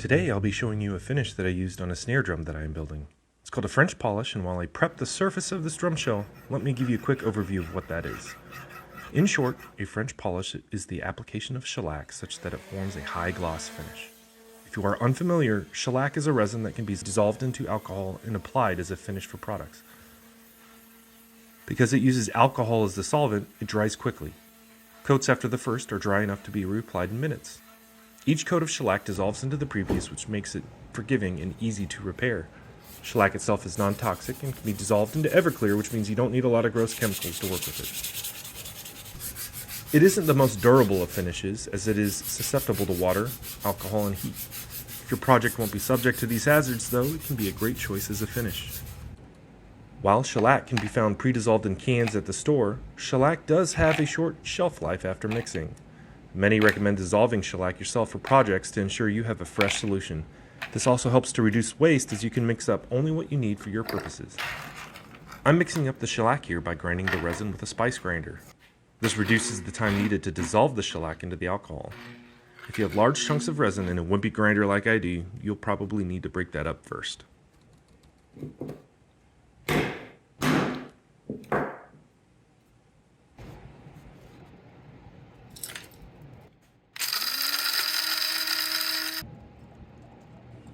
Today I'll be showing you a finish that I used on a snare drum that I am building. It's called a French polish, and while I prep the surface of this drum shell, let me give you a quick overview of what that is. In short, a French polish is the application of shellac such that it forms a high gloss finish. If you are unfamiliar, shellac is a resin that can be dissolved into alcohol and applied as a finish for products. Because it uses alcohol as the solvent, it dries quickly. Coats after the first are dry enough to be reapplied in minutes. Each coat of shellac dissolves into the previous, which makes it forgiving and easy to repair. Shellac itself is non-toxic and can be dissolved into Everclear, which means you don't need a lot of gross chemicals to work with it. It isn't the most durable of finishes, as it is susceptible to water, alcohol, and heat. If your project won't be subject to these hazards, though, it can be a great choice as a finish. While shellac can be found pre-dissolved in cans at the store, shellac does have a short shelf life after mixing. Many recommend dissolving shellac yourself for projects to ensure you have a fresh solution. This also helps to reduce waste, as you can mix up only what you need for your purposes. I'm mixing up the shellac here by grinding the resin with a spice grinder. This reduces the time needed to dissolve the shellac into the alcohol. If you have large chunks of resin in a wimpy grinder like I do, you'll probably need to break that up first.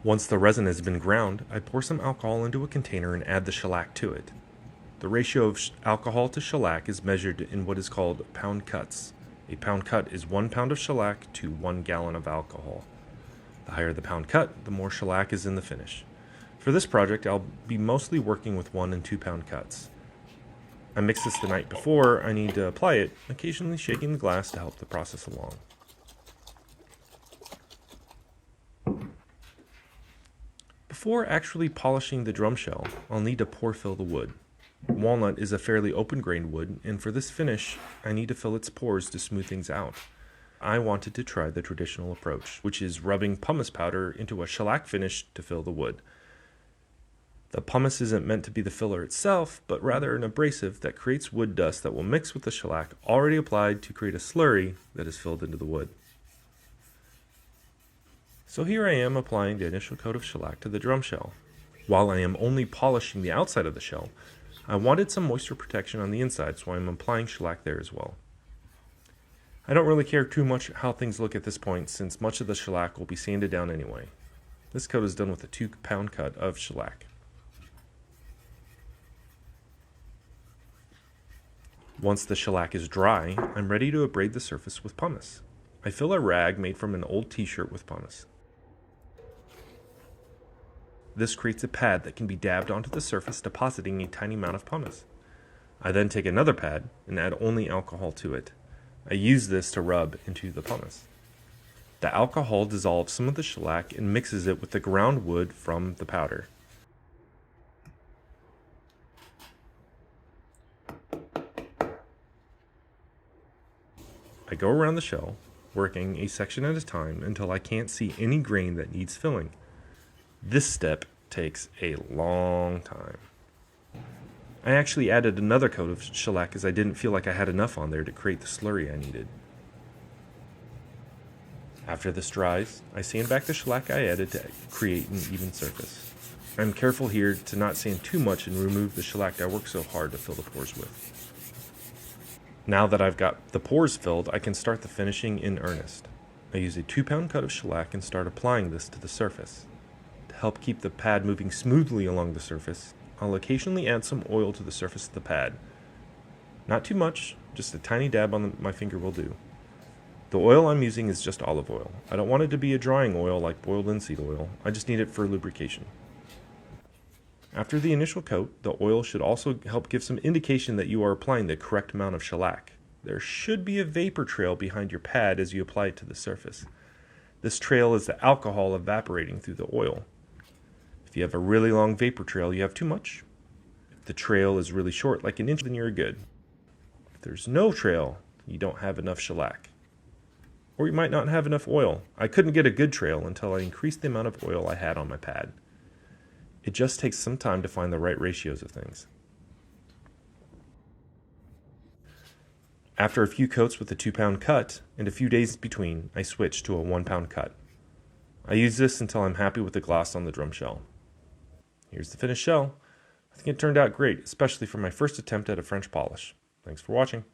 Once the resin has been ground, I pour some alcohol into a container and add the shellac to it. The ratio of alcohol to shellac is measured in what is called pound cuts. A pound cut is 1 pound of shellac to 1 gallon of alcohol. The higher the pound cut, the more shellac is in the finish. For this project, I'll be mostly working with 1 and 2 pound cuts. I mix this the night before I need to apply it, occasionally shaking the glass to help the process along. Before actually polishing the drum shell, I'll need to pore fill the wood. Walnut is a fairly open-grained wood, and for this finish, I need to fill its pores to smooth things out. I wanted to try the traditional approach, which is rubbing pumice powder into a shellac finish to fill the wood. The pumice isn't meant to be the filler itself, but rather an abrasive that creates wood dust that will mix with the shellac already applied to create a slurry that is filled into the wood. So here I am applying the initial coat of shellac to the drum shell. While I am only polishing the outside of the shell, I wanted some moisture protection on the inside, so I'm applying shellac there as well. I don't really care too much how things look at this point, since much of the shellac will be sanded down anyway. This coat is done with a 2 pound cut of shellac. Once the shellac is dry, I'm ready to abrade the surface with pumice. I fill a rag made from an old t-shirt with pumice. This creates a pad that can be dabbed onto the surface, depositing a tiny amount of pumice. I then take another pad and add only alcohol to it. I use this to rub into the pumice. The alcohol dissolves some of the shellac and mixes it with the ground wood from the powder. I go around the shell, working a section at a time until I can't see any grain that needs filling. This step takes a long time. I actually added another coat of shellac as I didn't feel like I had enough on there to create the slurry I needed. After this dries, I sand back the shellac I added to create an even surface. I'm careful here to not sand too much and remove the shellac I worked so hard to fill the pores with. Now that I've got the pores filled, I can start the finishing in earnest. I use a 2 pound cut of shellac and start applying this to the surface. To help keep the pad moving smoothly along the surface, I'll occasionally add some oil to the surface of the pad. Not too much, just a tiny dab on my finger will do. The oil I'm using is just olive oil. I don't want it to be a drying oil like boiled linseed oil, I just need it for lubrication. After the initial coat, the oil should also help give some indication that you are applying the correct amount of shellac. There should be a vapor trail behind your pad as you apply it to the surface. This trail is the alcohol evaporating through the oil. If you have a really long vapor trail, you have too much. If the trail is really short, like an inch, then you're good. If there's no trail, you don't have enough shellac. Or you might not have enough oil. I couldn't get a good trail until I increased the amount of oil I had on my pad. It just takes some time to find the right ratios of things. After a few coats with a 2 pound cut, and a few days between, I switched to a 1 pound cut. I use this until I'm happy with the gloss on the drum shell. Here's the finished shell. I think it turned out great, especially for my first attempt at a French polish. Thanks for watching.